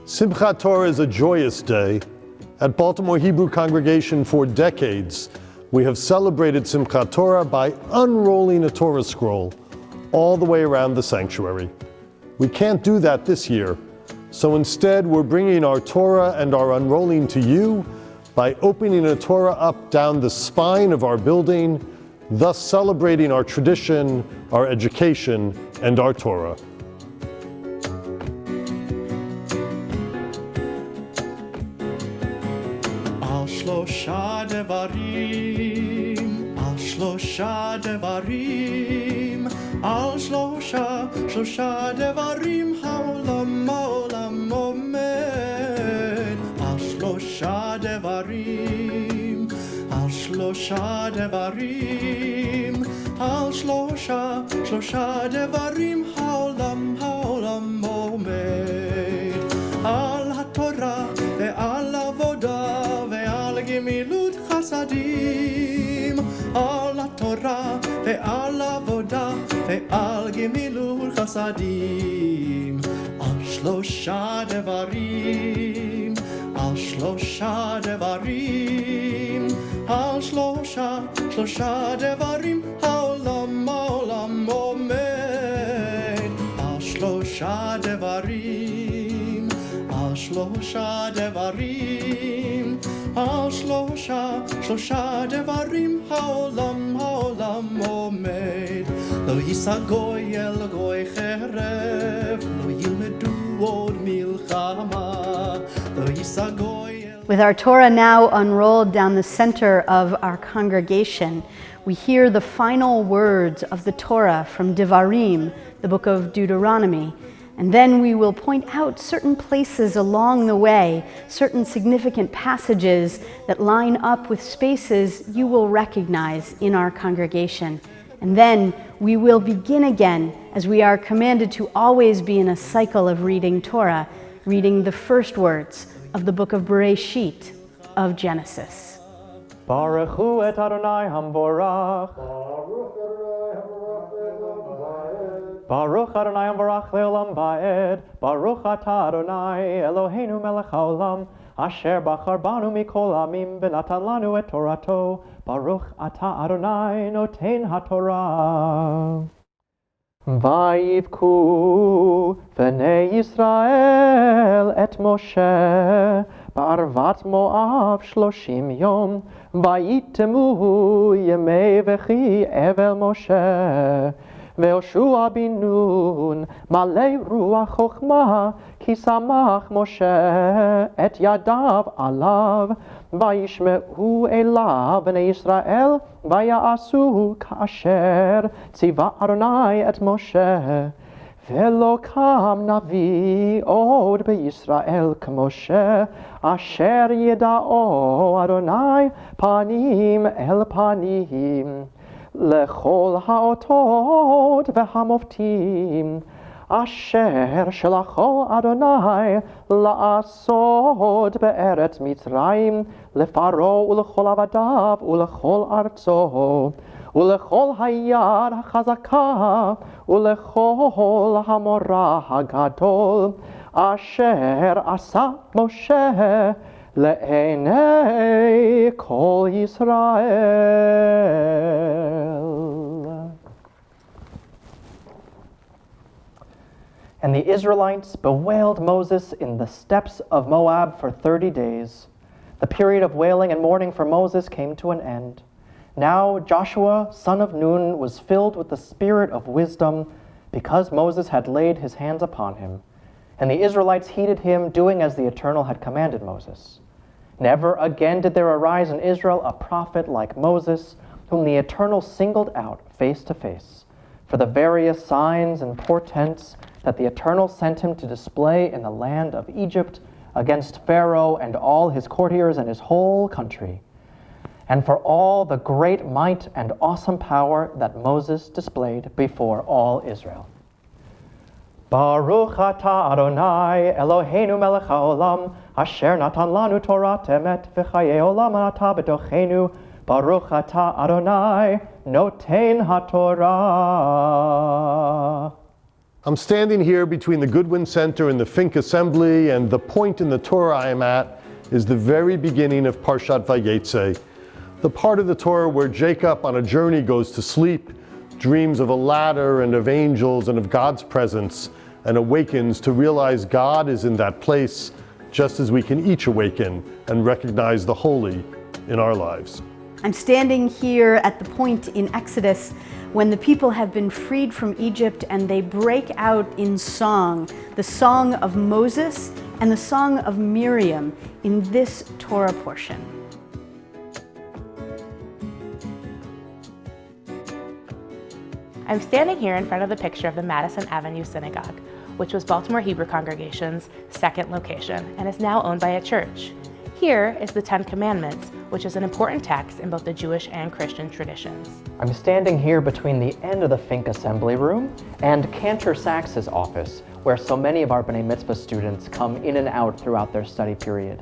Simchat Torah is a joyous day. At Baltimore Hebrew Congregation for decades, we have celebrated Simchat Torah by unrolling a Torah scroll all the way around the sanctuary. We can't do that this year, so instead we're bringing our Torah and our unrolling to you by opening a Torah up down the spine of our building, thus celebrating our tradition, our education, and our Torah. שלושה דברים, על שלושה דברים, על שלושה דברים העולם עומד, על שלושה דברים, על שלושה דברים, על שלושה דברים העולם עומד, על התורה ועל עבודה גמילות חסדים, על התורה ועל עבודה ועל גמילות חסדים, על שלושה דברים, על שלושה דברים, על שלושה דברים העולם עומד, על שלושה דברים, על שלושה דברים, על שלושה דברים העולם עומד, לא יישא גוי אל גוי חרב, לא ילמדו עוד מלחמה, לא יישא גוי אל... With our Torah now unrolled down the center of our congregation, we hear the final words of the Torah from Devarim, the book of Deuteronomy. And then we will point out certain places along the way, certain significant passages that line up with spaces you will recognize in our congregation. And then we will begin again, as we are commanded to always be in a cycle of reading Torah, reading the first words of the book of Bereshit, of Genesis. Baruch hu et Adonai Hamvorach. Baruch Adonai Hamvorach le'olam va'ed. Baruch atah Adonai Eloheinu melech haolam, asher bachar banu mikol amim v'natan lanu et Torato. Baruch atah Adonai noten haTorah. Vayivku v'nei Yisrael et Moshe ba'arvat Moav 30 yom, vayitemu yemei v'chi evel Moshe. ויהושע בן נון מלא רוח חוכמה כי שמח משה את ידיו עליו וישמעו אליו בני ישראל ויעשו כאשר ציווה אדוני את משה ולא קם נביא עוד בישראל כמשה אשר ידעו אדוני פנים אל פנים לכל האותות והמופתים אשר שלחו אדוני לעשות בארץ מצרים לפרעה ולכל עבדיו ולכל ארצו ולכל היד החזקה ולכל המורה הגדול אשר עשה משה לעיני כל ישראל. And the Israelites bewailed Moses in the steppes of Moab for 30 days. The period of wailing and mourning for Moses came to an end. Now Joshua, son of Nun, was filled with the spirit of wisdom because Moses had laid his hands upon him. And the Israelites heeded him, doing as the Eternal had commanded Moses. Never again did there arise in Israel a prophet like Moses, whom the Eternal singled out face to face, for the various signs and portents that the Eternal sent him to display in the land of Egypt against Pharaoh and all his courtiers and his whole country, and for all the great might and awesome power that Moses displayed before all Israel. Baruch atah Adonai Eloheinu melech haolam, asher natan lanu Torah emet v'chayei olam atah b'tochenu. Baruch atah Adonai noten haTorah. I'm standing here between the Goodwin Center and the Fink Assembly, and the point in the Torah I am at is the very beginning of Parshat Vayetze, the part of the Torah where Jacob on a journey goes to sleep, dreams of a ladder and of angels and of God's presence, and awakens to realize God is in that place, just as we can each awaken and recognize the holy in our lives. I'm standing here at the point in Exodus when the people have been freed from Egypt and they break out in song, the song of Moses and the song of Miriam in this Torah portion. I'm standing here in front of the picture of the Madison Avenue Synagogue, which was Baltimore Hebrew Congregation's second location and is now owned by a church. Here is the Ten Commandments, which is an important text in both the Jewish and Christian traditions. I'm standing here between the end of the Fink Assembly Room and Cantor Sachs's office, where so many of our B'nai Mitzvah students come in and out throughout their study period.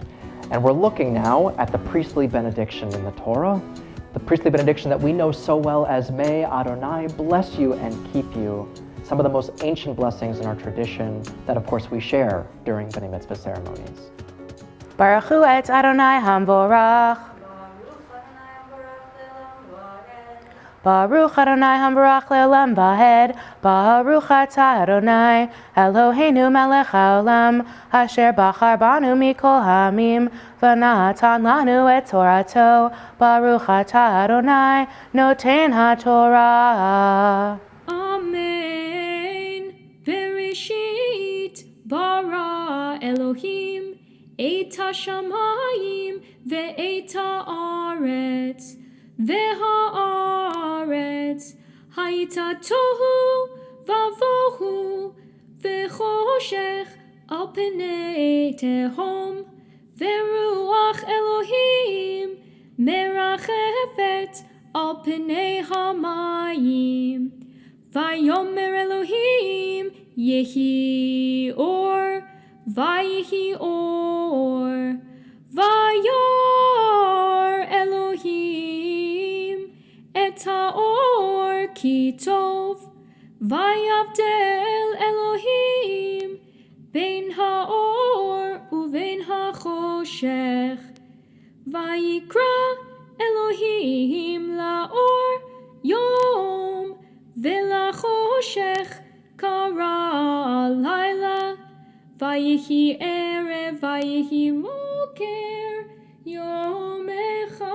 And we're looking now at the priestly benediction in the Torah, the priestly benediction that we know so well as May Adonai bless you and keep you, some of the most ancient blessings in our tradition that of course we share during B'nai Mitzvah ceremonies. Baruch Hu et Adonai Hamvorach. Baruch Adonai Hamvorach le'olam vahed. Baruch atah Adonai Eloheinu melech haolam asher bachar banu mikol hamim v'natan lanu et Torato. Baruch atah Adonai noten haTorah. Amen. Bereshit bara Elohim et hashamayim ve'et haaretz ve'haaretz hayita tohu vavohu ve'choshech al penei tehom ve'ruach Elohim merachefet al penei hamayim vayomer Elohim yehi or Vayihi or Vayar Elohim et haor ki tov Vayavdel Elohim ben haor uven hachoshech Vayikra Elohim laor yom velachoshech kara laila Vayihi erev, vayihi moker, yom echad.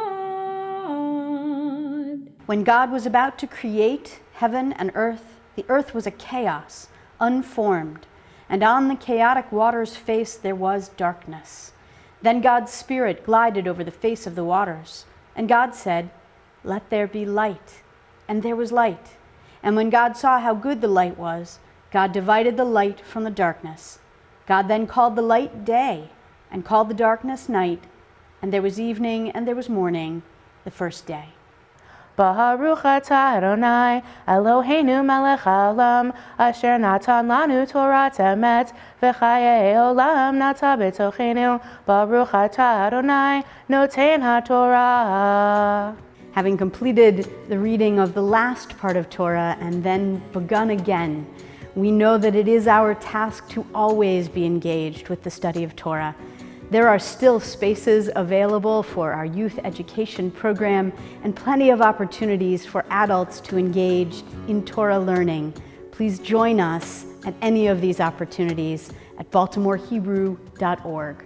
When God was about to create heaven and earth, the earth was a chaos, unformed, and on the chaotic water's face there was darkness. Then God's Spirit glided over the face of the waters, and God said, "Let there be light." And there was light. And when God saw how good the light was, God divided the light from the darkness. God then called the light day, and called the darkness night, and there was evening and there was morning, the first day. Baruch atah Adonai Eloheinu melech haolam asher natan lanu Torah emet v'chayei olam nata b'tochenu. Baruch atah Adonai noten haTorah. Having completed the reading of the last part of Torah and then begun again, we know that it is our task to always be engaged with the study of Torah. There are still spaces available for our youth education program and plenty of opportunities for adults to engage in Torah learning. Please join us at any of these opportunities at baltimorehebrew.org.